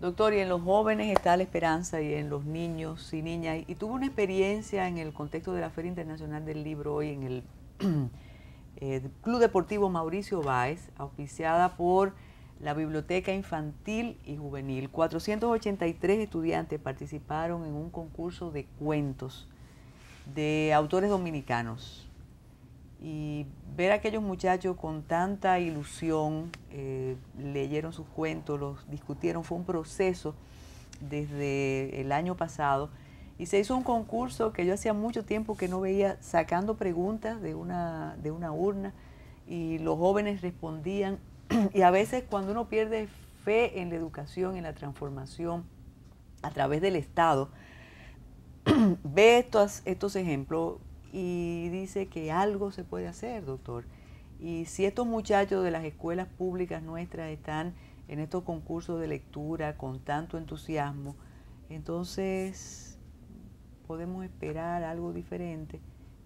Doctor, y en los jóvenes está la esperanza y en los niños y niñas. Y tuve una experiencia en el contexto de la Feria Internacional del Libro hoy en el Club Deportivo Mauricio Báez, auspiciada por la Biblioteca Infantil y Juvenil. 483 estudiantes participaron en un concurso de cuentos de autores dominicanos. Y ver a aquellos muchachos con tanta ilusión, leyeron sus cuentos, los discutieron, fue un proceso desde el año pasado. Y se hizo un concurso que yo hacía mucho tiempo que no veía, sacando preguntas de una urna, y los jóvenes respondían. Y a veces cuando uno pierde fe en la educación, en la transformación a través del Estado, ve estos ejemplos y dice que algo se puede hacer, doctor. Y si estos muchachos de las escuelas públicas nuestras están en estos concursos de lectura con tanto entusiasmo, entonces podemos esperar algo diferente.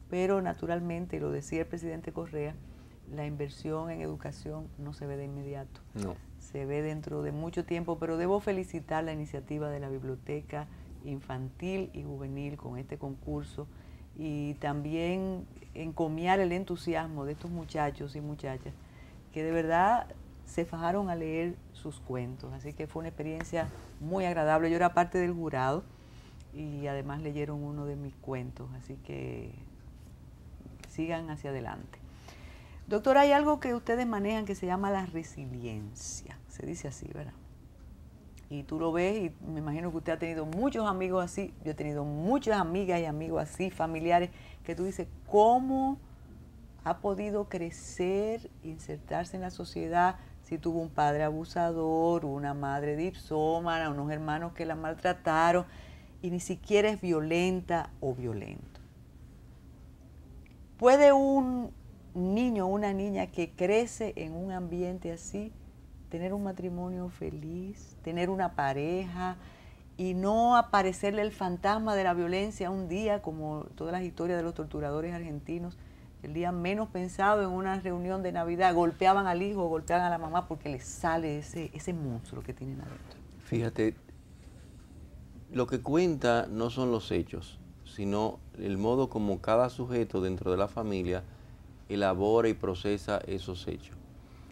Pero naturalmente, lo decía el presidente Correa, la inversión en educación no se ve de inmediato. No. Se ve dentro de mucho tiempo, pero debo felicitar la iniciativa de la Biblioteca Infantil y Juvenil con este concurso, y también encomiar el entusiasmo de estos muchachos y muchachas que de verdad se fajaron a leer sus cuentos. Así que fue una experiencia muy agradable. Yo era parte del jurado y además leyeron uno de mis cuentos, así que sigan hacia adelante. Doctor, hay algo que ustedes manejan que se llama la resiliencia, se dice así, ¿verdad? Y tú lo ves y me imagino que usted ha tenido muchos amigos así. Yo he tenido muchas amigas y amigos así, familiares, que tú dices, ¿cómo ha podido crecer, insertarse en la sociedad si tuvo un padre abusador, una madre dipsómana, unos hermanos que la maltrataron y ni siquiera es violenta o violento? ¿Puede un niño o una niña que crece en un ambiente así tener un matrimonio feliz, tener una pareja y no aparecerle el fantasma de la violencia un día, como todas las historias de los torturadores argentinos, el día menos pensado en una reunión de Navidad golpeaban al hijo, golpeaban a la mamá porque les sale ese monstruo que tienen adentro? Fíjate, lo que cuenta no son los hechos, sino el modo como cada sujeto dentro de la familia elabora y procesa esos hechos.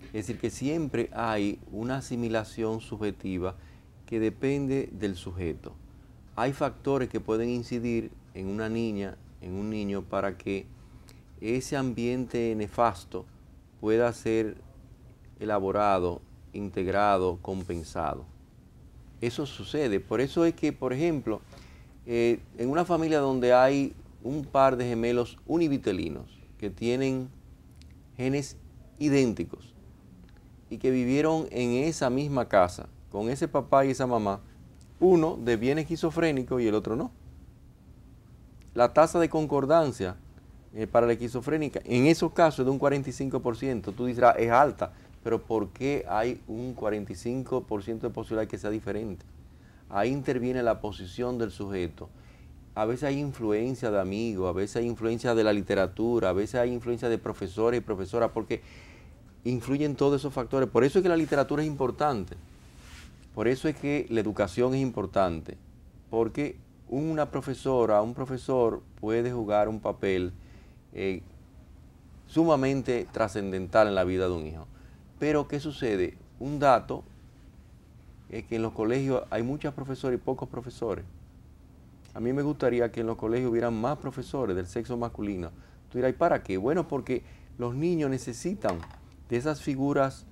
Es decir, que siempre hay una asimilación subjetiva que depende del sujeto. Hay factores que pueden incidir en una niña, en un niño, para que ese ambiente nefasto pueda ser elaborado, integrado, compensado. Eso sucede. Por eso es que, por ejemplo, en una familia donde hay un par de gemelos univitelinos que tienen genes idénticos y que vivieron en esa misma casa, con ese papá y esa mamá, uno de bien esquizofrénico y el otro no. La tasa de concordancia para la esquizofrénica en esos casos es de un 45%. Tú dirás, es alta, pero ¿por qué hay un 45% de posibilidad de que sea diferente? Ahí interviene la posición del sujeto. A veces hay influencia de amigos, a veces hay influencia de la literatura, a veces hay influencia de profesores y profesoras, porque influyen todos esos factores. Por eso es que la literatura es importante. Por eso es que la educación es importante. Porque una profesora, un profesor puede jugar un papel sumamente trascendental en la vida de un hijo. Pero ¿qué sucede? Un dato es que en los colegios hay muchos profesores y pocos profesores. A mí me gustaría que en los colegios hubieran más profesores del sexo masculino. Tú dirás, ¿y para qué? Bueno, porque los niños necesitan de esas figuras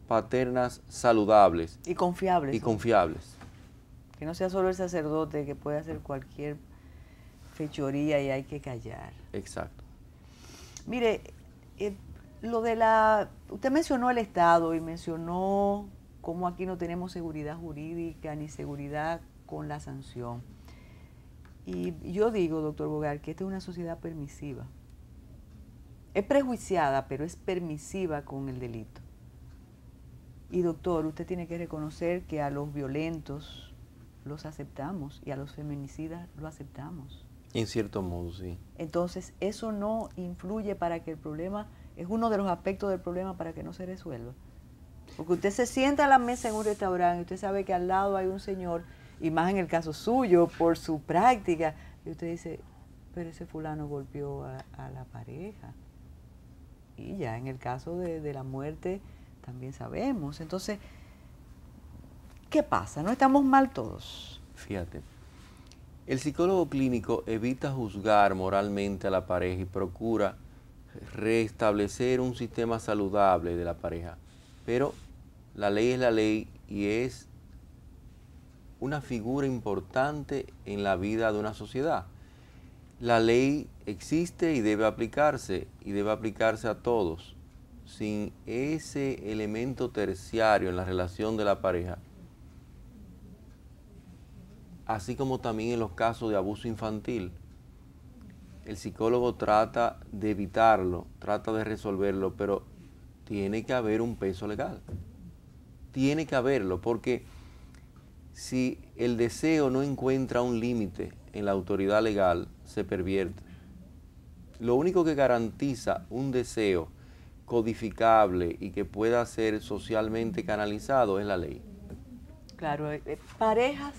paternas saludables Y confiables. y confiables. Que no sea solo el sacerdote que puede hacer cualquier fechoría y hay que callar. Exacto. Mire, usted mencionó el Estado y mencionó cómo aquí no tenemos seguridad jurídica ni seguridad con la sanción. Y yo digo, doctor Bogar, que esta es una sociedad permisiva. Es prejuiciada, pero es permisiva con el delito. Y doctor, usted tiene que reconocer que a los violentos los aceptamos y a los feminicidas lo aceptamos. En cierto modo, sí. Entonces, eso no influye para que el problema, es uno de los aspectos del problema para que no se resuelva. Porque usted se sienta a la mesa en un restaurante y usted sabe que al lado hay un señor, y más en el caso suyo, por su práctica, y usted dice, pero ese fulano golpeó a la pareja. Y ya en el caso de la muerte también sabemos. Entonces, ¿qué pasa? ¿No estamos mal todos? Fíjate, el psicólogo clínico evita juzgar moralmente a la pareja y procura restablecer un sistema saludable de la pareja. Pero la ley es la ley y es una figura importante en la vida de una sociedad. La ley existe y debe aplicarse a todos. Sin ese elemento terciario en la relación de la pareja, así como también en los casos de abuso infantil, el psicólogo trata de evitarlo, trata de resolverlo, pero tiene que haber un peso legal. Tiene que haberlo, porque si el deseo no encuentra un límite en la autoridad legal, se pervierte. Lo único que garantiza un deseo codificable y que pueda ser socialmente canalizado es la ley. Claro, parejas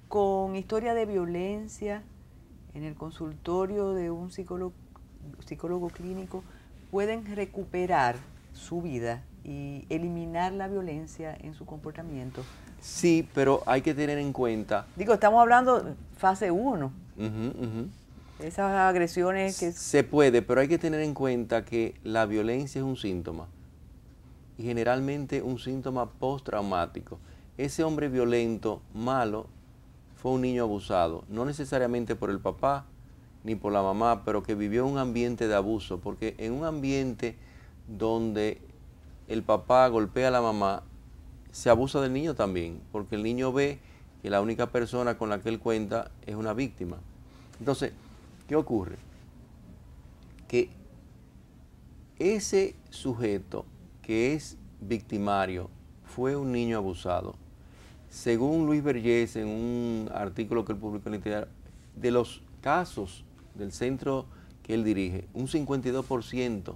con historia de violencia en el consultorio de un psicólogo clínico pueden recuperar su vida y eliminar la violencia en su comportamiento. Sí, pero hay que tener en cuenta... Digo, estamos hablando de fase 1. Esas agresiones que... Se puede, pero hay que tener en cuenta que la violencia es un síntoma. Y generalmente un síntoma postraumático. Ese hombre violento, malo, fue un niño abusado. No necesariamente por el papá ni por la mamá, pero que vivió un ambiente de abuso. Porque en un ambiente donde el papá golpea a la mamá, se abusa del niño también. Porque el niño ve que la única persona con la que él cuenta es una víctima. Entonces, ¿qué ocurre? Que ese sujeto que es victimario fue un niño abusado. Según Luis Vergés, en un artículo que él publicó en el Diario, de los casos del centro que él dirige, un 52%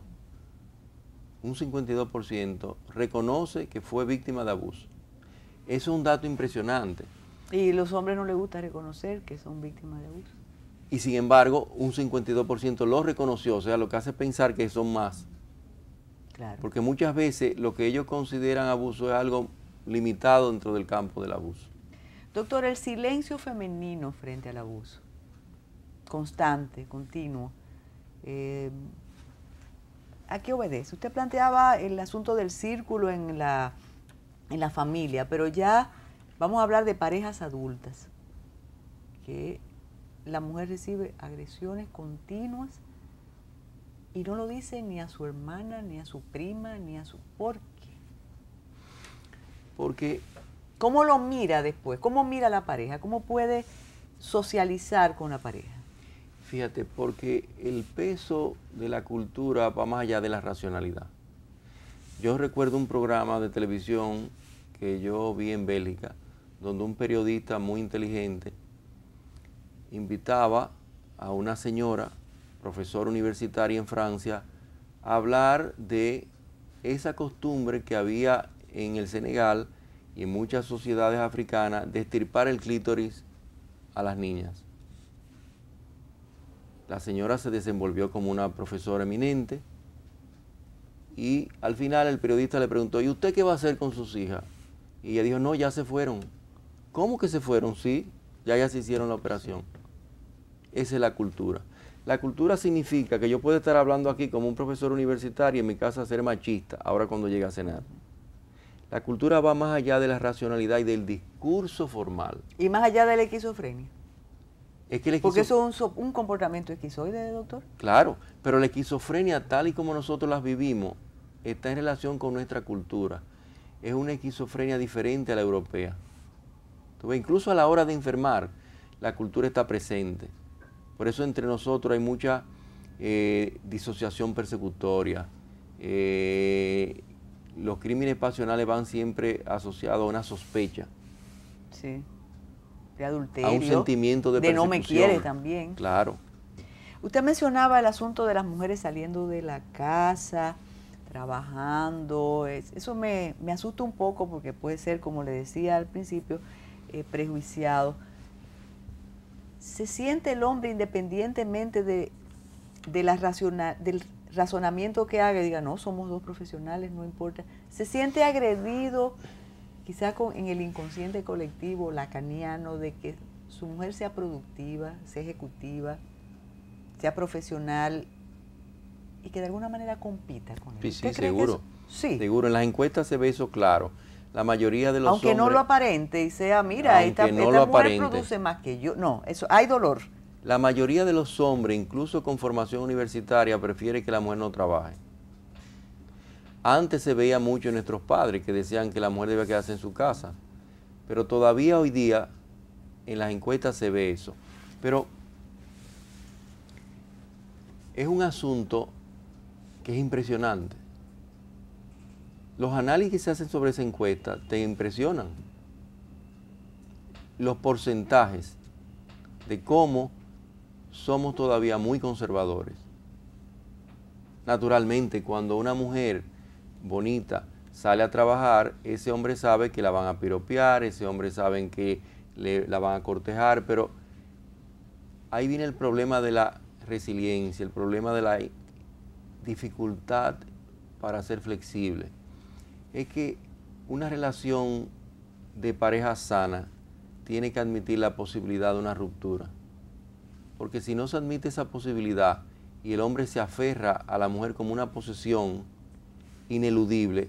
reconoce que fue víctima de abuso. Eso es un dato impresionante. Y a los hombres no les gusta reconocer que son víctimas de abuso. Y sin embargo, un 52% lo reconoció, o sea, lo que hace pensar que son más. Claro. Porque muchas veces lo que ellos consideran abuso es algo limitado dentro del campo del abuso. Doctor, el silencio femenino frente al abuso, constante, continuo, ¿a qué obedece? Usted planteaba el asunto del círculo en la familia, pero ya vamos a hablar de parejas adultas, que la mujer recibe agresiones continuas y no lo dice ni a su hermana, ni a su prima, ni a su... ¿Por qué? Porque... ¿Cómo lo mira después? ¿Cómo mira la pareja? ¿Cómo puede socializar con la pareja? Fíjate, porque el peso de la cultura va más allá de la racionalidad. Yo recuerdo un programa de televisión que yo vi en Bélgica, donde un periodista muy inteligente invitaba a una señora, profesora universitaria en Francia, a hablar de esa costumbre que había en el Senegal y en muchas sociedades africanas de extirpar el clítoris a las niñas. La señora se desenvolvió como una profesora eminente y al final el periodista le preguntó, ¿y usted qué va a hacer con sus hijas? Y ella dijo, no, ya se fueron. ¿Cómo que se fueron? Sí, ya se hicieron la operación. Esa es la cultura. La cultura significa que yo puedo estar hablando aquí como un profesor universitario y en mi casa ser machista, ahora cuando llegue a cenar. La cultura va más allá de la racionalidad y del discurso formal. Y más allá de la esquizofrenia. Es que porque eso es un comportamiento esquizoide, doctor. Claro, pero la esquizofrenia tal y como nosotros las vivimos está en relación con nuestra cultura. Es una esquizofrenia diferente a la europea. Entonces, incluso a la hora de enfermar, la cultura está presente. Por eso entre nosotros hay mucha disociación persecutoria. Los crímenes pasionales van siempre asociados a una sospecha. Sí. De adulterio. A un sentimiento de persecución. De no me quiere también. Claro. Usted mencionaba el asunto de las mujeres saliendo de la casa, trabajando. Eso me asusta un poco porque puede ser, como le decía al principio, prejuiciado. ¿Se siente el hombre independientemente del razonamiento que haga? Diga, no, somos dos profesionales, no importa. ¿Se siente agredido, quizá en el inconsciente colectivo lacaniano, de que su mujer sea productiva, sea ejecutiva, sea profesional y que de alguna manera compita con él? Sí, seguro. Sí. Seguro, en las encuestas se ve eso claro. La mayoría de los aunque hombres... no lo aparente y sea, mira, esta mujer produce más que yo. No, eso, hay dolor. La mayoría de los hombres, incluso con formación universitaria, prefiere que la mujer no trabaje. Antes se veía mucho en nuestros padres que decían que la mujer debía quedarse en su casa. Pero todavía hoy día en las encuestas se ve eso. Pero es un asunto que es impresionante. Los análisis que se hacen sobre esa encuesta te impresionan. Los porcentajes de cómo somos todavía muy conservadores. Naturalmente, cuando una mujer bonita sale a trabajar, ese hombre sabe que la van a piropear, ese hombre sabe que la van a cortejar, pero ahí viene el problema de la resiliencia, el problema de la dificultad para ser flexible. Es que una relación de pareja sana tiene que admitir la posibilidad de una ruptura. Porque si no se admite esa posibilidad y el hombre se aferra a la mujer como una posesión ineludible,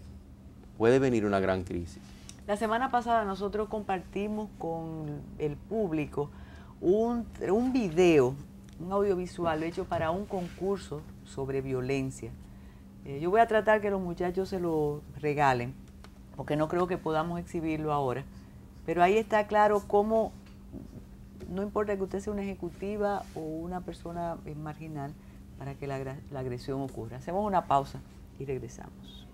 puede venir una gran crisis. La semana pasada nosotros compartimos con el público un video, un audiovisual hecho para un concurso sobre violencia. Yo voy a tratar que los muchachos se lo regalen, porque no creo que podamos exhibirlo ahora. Pero ahí está claro cómo, no importa que usted sea una ejecutiva o una persona marginal, para que la agresión ocurra. Hacemos una pausa y regresamos.